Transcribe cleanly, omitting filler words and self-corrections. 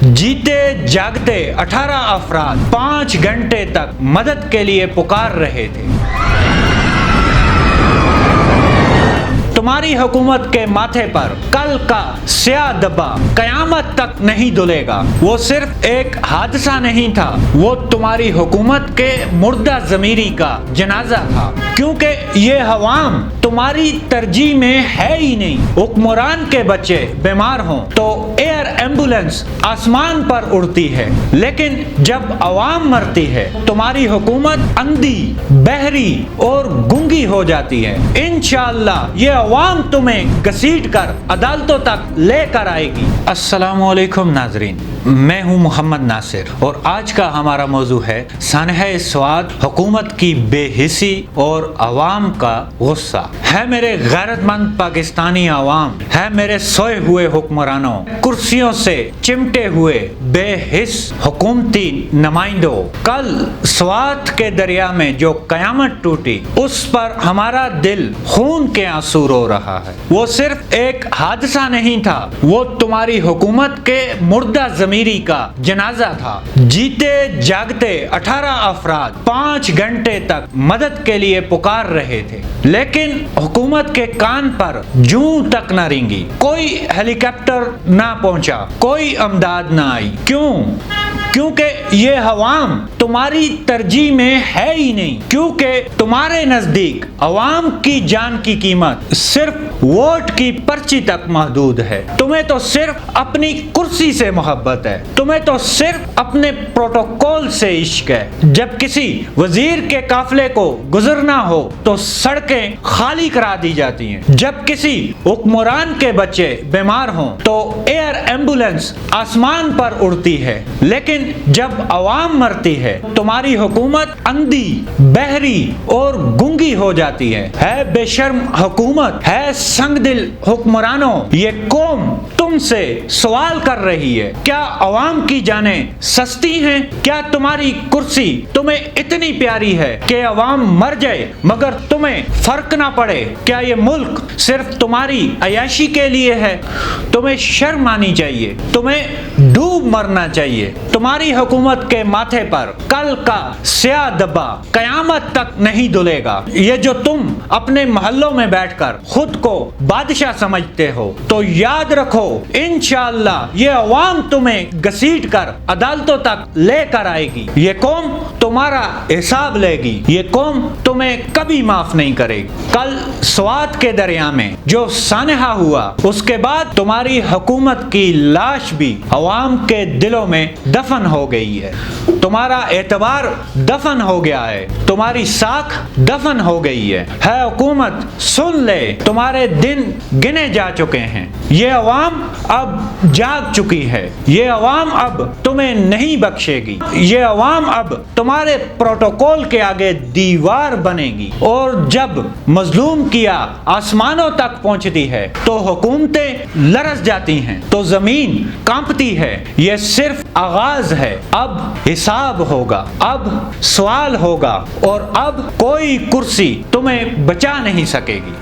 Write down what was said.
जीते जागते 18 अफराद 5 घंटे तक मदद के लिए पुकार रहे थे। तुम्हारी हुकूमत के माथे पर कल का स्याह धब्बा कयामत तक नहीं धुलेगा। वो सिर्फ एक हादसा नहीं था, वो तुम्हारी हुकूमत के मुर्दा ज़मीरी का जनाजा था, क्योंकि ये हवाम तुम्हारी तरजीह में है ही नहीं। हुक्मरान के बच्चे बीमार हों तो एयर एम्बुलेंस आसमान पर उड़ती है, लेकिन जब अवाम मरती है तुम्हारी हुकूमत अंधी, बहरी और गूंगी हो जाती है। इंशाअल्लाह ये अवाम तुम्हें घसीट कर अदालतों तक लेकर आएगी। अस्सलामु अलैकुम नाजरीन, मैं हूं मोहम्मद नासिर और आज का हमारा मौजू है सानहे स्वात, हुकूमत की बेहिसी और अवाम का गुस्सा। है मेरे गैरतमंद पाकिस्तानी अवाम, है मेरे सोए हुए हुक्मरानों, कुर्सियों से चिमटे हुए बेहिस हुकूमती नुमाइंदों, कल स्वात के दरिया में जो कयामत टूटी उस पर हमारा दिल खून के आंसू रो रहा है। वो सिर्फ एक हादसा नहीं था, वो तुम्हारी हुकूमत के मुर्दा ज़मीरी का जनाजा था। जीते जागते 18 अफराद 5 घंटे तक मदद के लिए पुकार रहे थे, लेकिन हुकूमत के कान पर जूं तक न रेंगी। कोई हेलीकॉप्टर ना पहुंचा, कोई अमदाद ना आई। क्यों? क्योंकि ये हवाम तुम्हारी तरजीह में है ही नहीं, क्योंकि तुम्हारे नजदीक अवाम की जान की कीमत सिर्फ वोट की पर्ची तक महदूद है। तुम्हें तो सिर्फ अपनी कुर्सी से मोहब्बत है, तुम्हें तो सिर्फ अपने प्रोटोकॉल से इश्क है। जब किसी वजीर के काफिले को गुजरना हो तो सड़कें खाली करा दी जाती हैं। जब किसी हुक्मरान के बच्चे बीमार हों तो एयर एम्बुलेंस आसमान पर उड़ती है, लेकिन जब अवाम मरती है तुम्हारी हुकूमत अंधी, बहरी और गूंगी हो जाती है बेशर्म हुकूमत, है संगदिल हुक्मरानों। ये कौम तुमसे सवाल कर रही है, क्या अवाम की जानें सस्ती हैं? क्या तुम्हारी कुर्सी तुम्हें इतनी प्यारी है कि अवाम मर जाए मगर तुम्हें फर्क ना पड़े? क्या ये मुल्क सिर्फ तुम्हारी अयाशी के लिए है? तुम्हें शर्म आनी चाहिए, तुम्हें डूब मरना चाहिए। तुम्हारी हुकूमत के माथे पर कल का स्याह धब्बा कयामत तक नहीं धुलेगा। ये जो तुम अपने महल्लों में बैठकर खुद को बादशाह समझते हो, तो याद रखो इंशाअल्लाह ये अवाम तुम्हें घसीट कर अदालतों तक लेकर आएगी। ये कौम तुम्हारा हिसाब लेगी, ये कौम तुम्हें कभी माफ नहीं करेगी। कल स्वात के दरिया में जो सानहा हुआ, उसके बाद तुम्हारी हुकूमत की लाश भी अवाम के दिलों में दफन हो गई है। तुम्हारा एतबार दफन हो गया है, तुम्हारी साख दफन हो गई है हुकूमत सुन ले, तुम्हारे दिन गिने जा चुके हैं। ये अवाम अब जाग चुकी है, ये अवाम अब तुम्हें नहीं बख्शेगी। ये अवाम अब तुम्हारे प्रोटोकॉल के आगे दीवार बनेगी, और जब मजलूम किया आसमानों तक पहुंचती है तो हुकूमतें लरस जाती हैं, तो जमीन कांपती है। ये सिर्फ आगाज है, अब हिसाब होगा, अब सवाल होगा, और अब कोई कुर्सी तुम्हें बचा नहीं सकेगी।